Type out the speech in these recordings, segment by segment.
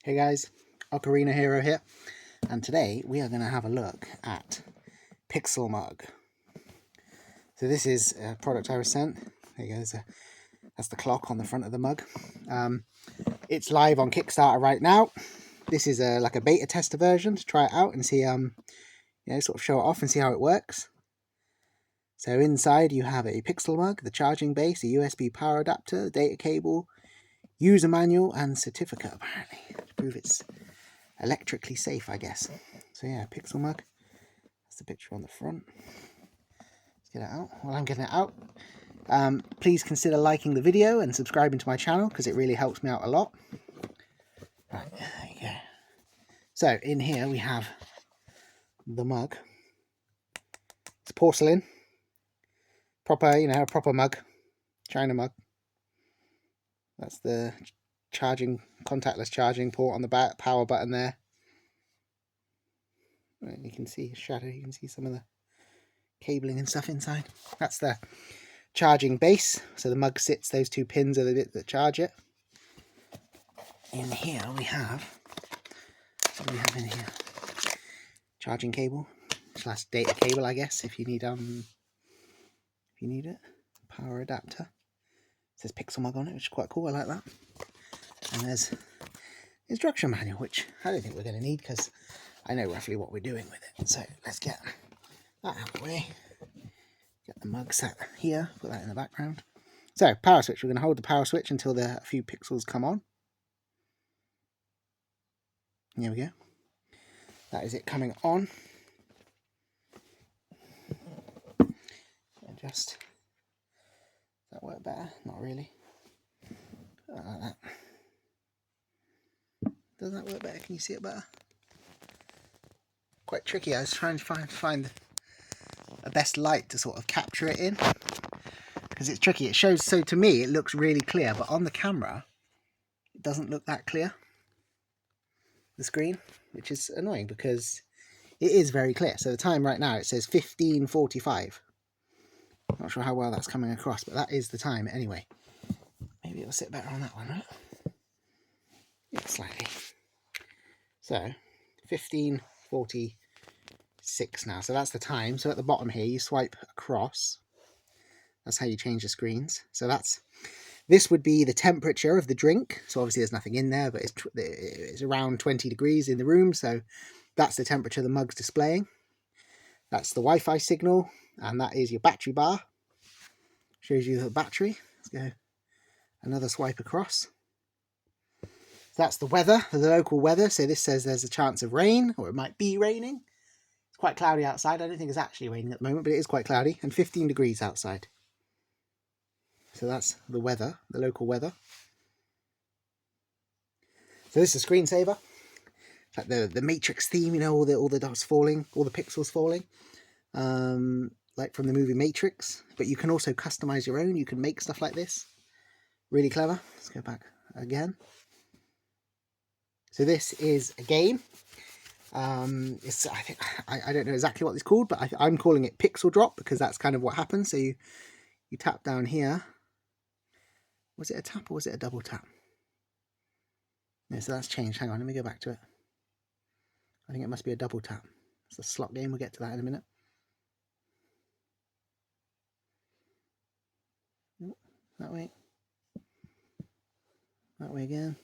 Hey guys, Ocarina Hero here, and today we are going to have a look at Pixel Mug. So this is a product I was sent. There you go, that's the clock on the front of the mug. It's live on Kickstarter right now. This is like a beta tester version to try it out and see, sort of show it off and see how it works. So inside you have a Pixel Mug, the charging base, a USB power adapter, data cable, user manual, and certificate apparently to prove it's electrically safe, I guess. So yeah, Pixel Mug. That's the picture on the front. Let's get it out. While I'm getting it out, please consider liking the video and subscribing to my channel because it really helps me out a lot. Right, there you go. So in here we have the mug. It's porcelain, proper, a proper mug, China mug. That's the contactless charging port on the back, power button there. Right, you can see a shadow. You can see some of the cabling and stuff inside. That's the charging base. So the mug sits, those two pins are the bit that charge it. In here we have, what do we have in here? Charging cable / data cable, I guess, if you need it. Power adapter. It says Pixel Mug on it, which is quite cool. I like that. And there's instruction manual, which I don't think we're going to need because I know roughly what we're doing with it. So let's get that out of the way. Get the mug set here, put that in the background. So, power switch. We're going to hold the power switch until a few pixels come on. Here we go. That is it coming on. Adjust. Does that work better? Not really. Like that. Does that work better? Can you see it better? Quite tricky. I was trying to find a best light to sort of capture it in. Because it's tricky. It shows, so to me, it looks really clear, but on the camera, it doesn't look that clear. The screen, which is annoying because it is very clear. So the time right now, it says 15:45. Not sure how well that's coming across, but that is the time anyway. Maybe it'll sit better on that one, right? Yeah, slightly. So 15:46 now. So that's the time. So at the bottom here, you swipe across. That's how you change the screens. So this would be the temperature of the drink. So obviously there's nothing in there, but it's around 20 degrees in the room. So that's the temperature the mug's displaying. That's the Wi-Fi signal, and that is your battery bar. Shows you the battery. Let's go another swipe across. So that's the weather, the local weather. So this says there's a chance of rain, or it might be raining. It's quite cloudy outside. I don't think it's actually raining at the moment, but it is quite cloudy, and 15 degrees outside. So that's the weather, the local weather. So this is a screensaver. Like the Matrix theme, all the dots falling, all the pixels falling. Like from the movie Matrix. But you can also customize your own. You can make stuff like this. Really clever. Let's go back again. So this is a game. I don't know exactly what it's called, but I'm calling it Pixel Drop because that's kind of what happens. So you tap down here. Was it a tap or was it a double tap? Yeah, so that's changed. Hang on, let me go back to it. I think it must be a double tap. It's a slot game. We'll get to that in a minute. That way. That way again.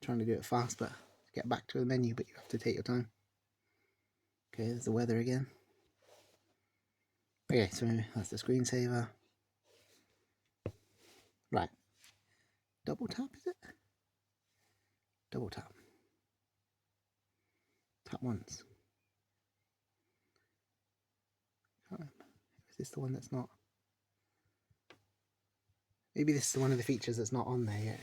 Trying to do it fast, but get back to the menu, but you have to take your time. Okay, there's the weather again. Okay, so that's the screensaver. Right. Double tap, is it? Double tap. Tap once. Can't remember. Is this the one that's not? Maybe this is one of the features that's not on there yet.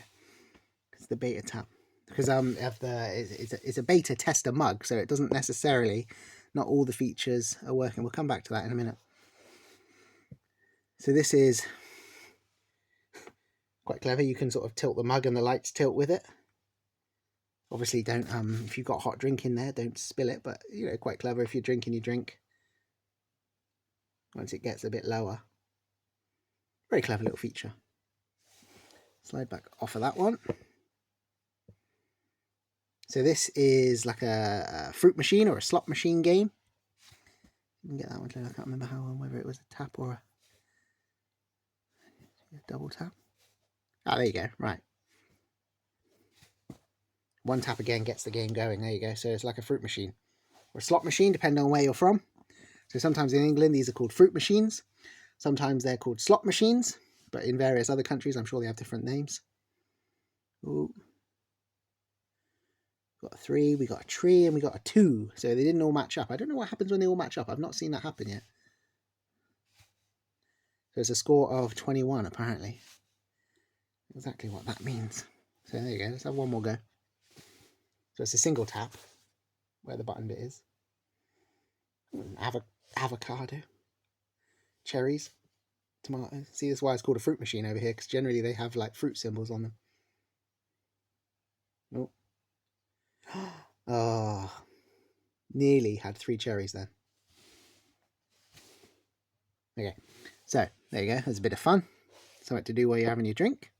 It's the beta tap. Because it's a beta tester mug, so it doesn't necessarily, not all the features are working. We'll come back to that in a minute. So this is quite clever. You can sort of tilt the mug and the lights tilt with it. Obviously don't, if you've got hot drink in there, don't spill it, but quite clever if you're drinking your drink. Once it gets a bit lower. Very clever little feature. Slide back off of that one. So this is like a fruit machine or a slot machine game. You can get that one. I can't remember whether it was a tap or a double tap. Ah, there you go. Right. One tap again gets the game going. There you go. So it's like a fruit machine or a slot machine, depending on where you're from. So sometimes in England, these are called fruit machines. Sometimes they're called slot machines. But in various other countries, I'm sure they have different names. Ooh. Got a 3, we got a tree, and we got a 2. So they didn't all match up. I don't know what happens when they all match up. I've not seen that happen yet. So it's a score of 21, apparently. Exactly what that means. So there you go. Let's have one more go. So it's a single tap where the button bit is. Avocado. Cherries. Tomatoes. See, that's why it's called a fruit machine over here, because generally they have like fruit symbols on them. Oh. Oh. Nearly had 3 cherries then. Okay. So, there you go. There's a bit of fun. Something to do while you're having your drink.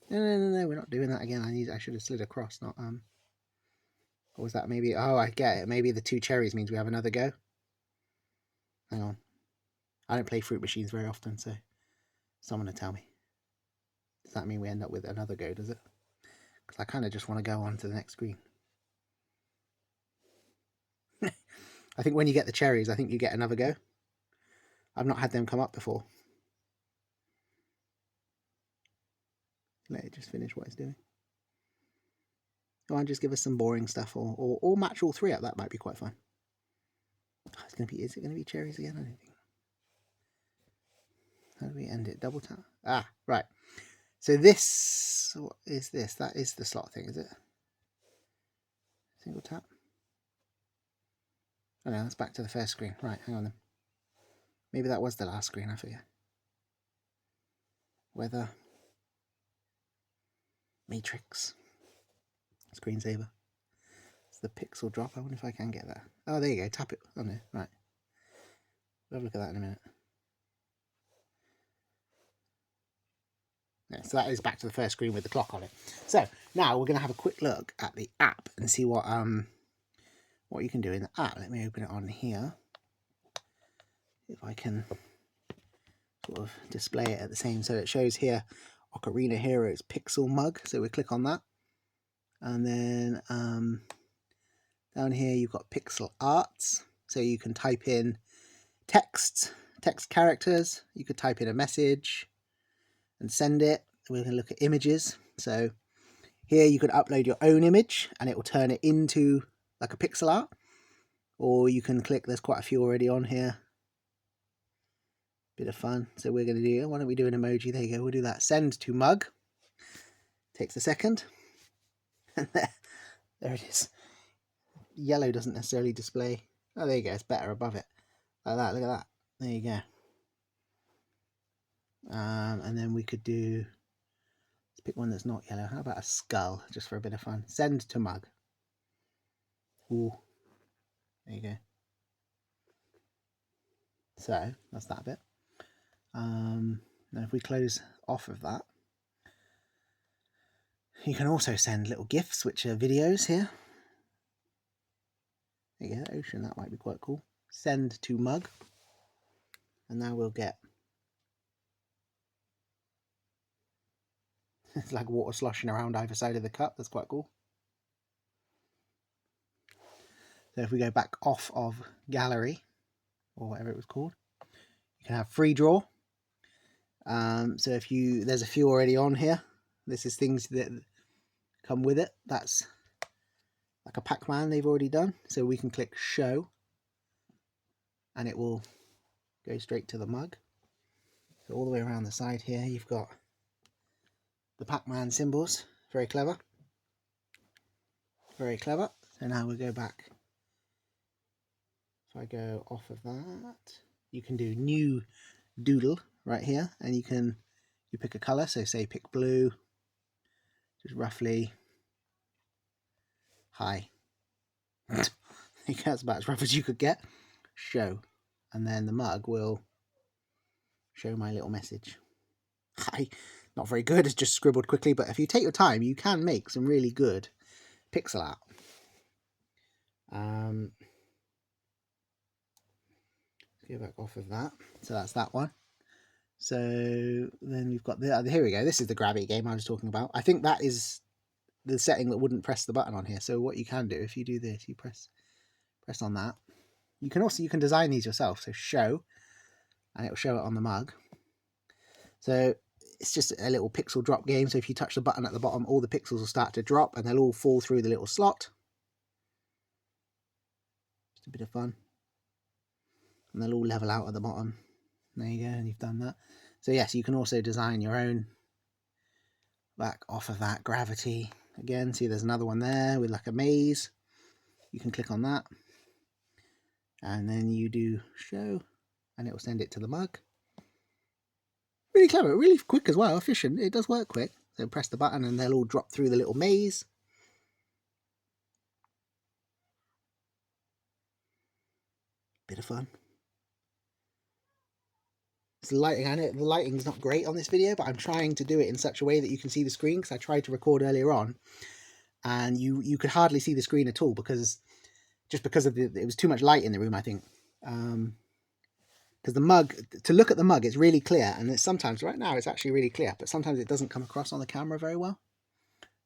No, we're not doing that again. I should have slid across, not Or was that maybe... Oh, I get it. Maybe the 2 cherries means we have another go. Hang on. I don't play fruit machines very often, so someone will tell me. Does that mean we end up with another go, does it? Because I kind of just want to go on to the next screen. I think when you get the cherries, I think you get another go. I've not had them come up before. Let it just finish what it's doing. Go on, just give us some boring stuff, or match all 3 up. That might be quite fun. Oh, is it going to be cherries again? I don't think. How do we end it? Double tap. Ah, right. So this, what is this? That is the slot thing, is it? Single tap. Oh no, that's back to the first screen. Right, hang on then. Maybe that was the last screen, I forget. Weather. Matrix. Screensaver. It's the pixel drop. I wonder if I can get that. Oh, there you go. Tap it. Oh no, right. We'll have a look at that in a minute. Yeah, so that is back to the first screen with the clock on it. So now we're going to have a quick look at the app and see what you can do in the app. Let me open it on here. If I can sort of display it at the same. So it shows here Ocarina Heroes Pixel Mug. So we click on that. And then down here you've got Pixel Arts. So you can type in text characters. You could type in a message and send it. We're going to look at images. So here you could upload your own image and it will turn it into like a pixel art. Or you can click, there's quite a few already on here. Bit of fun. So we're going to do, why don't we do an emoji? There you go. We'll do that. Send to mug. Takes a second. And there it is. Yellow doesn't necessarily display. Oh, there you go. It's better above it. Like that. Look at that. There you go. And then we could do, let's pick one that's not yellow. How about a skull, just for a bit of fun? Send to mug. Ooh. There you go. So that's that bit. Now if we close off of that, you can also send little GIFs, which are videos here. There you go, ocean, that might be quite cool. Send to mug. And now we'll get, it's like water sloshing around either side of the cup. That's quite cool. So if we go back off of gallery, or whatever it was called, you can have free draw. So if there's a few already on here. This is things that come with it. That's like a Pac-Man they've already done. So we can click show and it will go straight to the mug. So all the way around the side here you've got the Pac-Man symbols. Very clever. Very clever. So now we'll go back. If I go off of that, you can do new doodle right here, and you pick a colour. So say pick blue, just roughly high. I think that's about as rough as you could get. Show, and then the mug will show my little message. Hi, not very good. It's just scribbled quickly, but if you take your time, you can make some really good pixel art. Go back off of that. So that's that one. So then we've got here we go. This is the gravity game I was talking about. I think that is the setting that wouldn't press the button on here. So what you can do, if you do this, you press on that. You can design these yourself. So show, and it'll show it on the mug. So it's just a little pixel drop game. So if you touch the button at the bottom, all the pixels will start to drop and they'll all fall through the little slot. Just a bit of fun. And they'll all level out at the bottom. There you go, and you've done that. So yes, you can also design your own back off of that gravity. Again, see there's another one there with like a maze. You can click on that. And then you do show, and it will send it to the mug. Really clever, really quick as well, efficient. It does work quick. So press the button and they'll all drop through the little maze. Bit of fun. It's the lighting, I know the lighting's not great on this video, but I'm trying to do it in such a way that you can see the screen, because I tried to record earlier on and you could hardly see the screen at all because of it was too much light in the room, I think. Because the mug, to look at the mug, it's really clear, and it's sometimes, right now it's actually really clear, but sometimes it doesn't come across on the camera very well.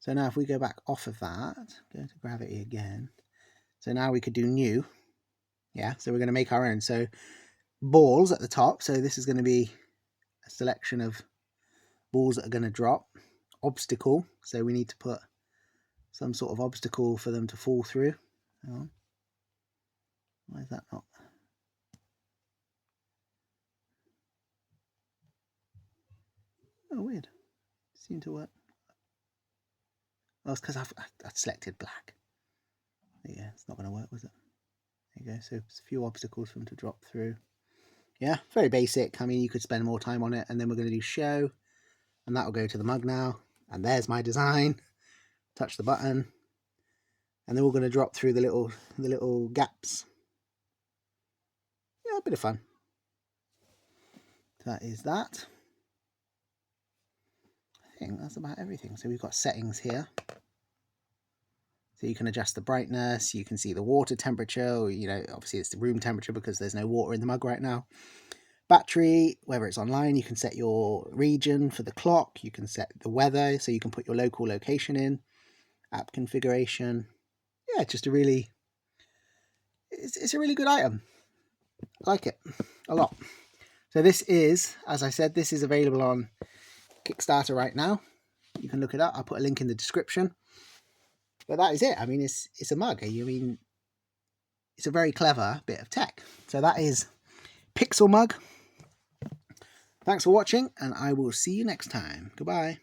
So now if we go back off of that, go to gravity again. So now we could do new. Yeah, so we're going to make our own. So balls at the top. So this is going to be a selection of balls that are going to drop. Obstacle. So we need to put some sort of obstacle for them to fall through. Hang on. Why is that not? Oh, weird. Seemed to work. Oh, it's because I've selected black. Yeah, it's not going to work, was it? There you go. So it's a few obstacles for them to drop through. Yeah, very basic. I mean, you could spend more time on it. And then we're going to do show. And that will go to the mug now. And there's my design. Touch the button. And they're all going to drop through the little gaps. Yeah, a bit of fun. That is that. I think that's about everything. So we've got settings here. So you can adjust the brightness, you can see the water temperature, you know, obviously it's the room temperature because there's no water in the mug right now. Battery, whether it's online, you can set your region for the clock, you can set the weather, so you can put your local location in, app configuration. Yeah, just a really, it's a really good item. I like it a lot. So this is, as I said, this is available on Kickstarter right now. You can look it up. I'll put a link in the description. But that is it. I mean, it's a mug. I mean, it's a very clever bit of tech. So that is Pixel Mug. Thanks for watching, and I will see you next time. Goodbye.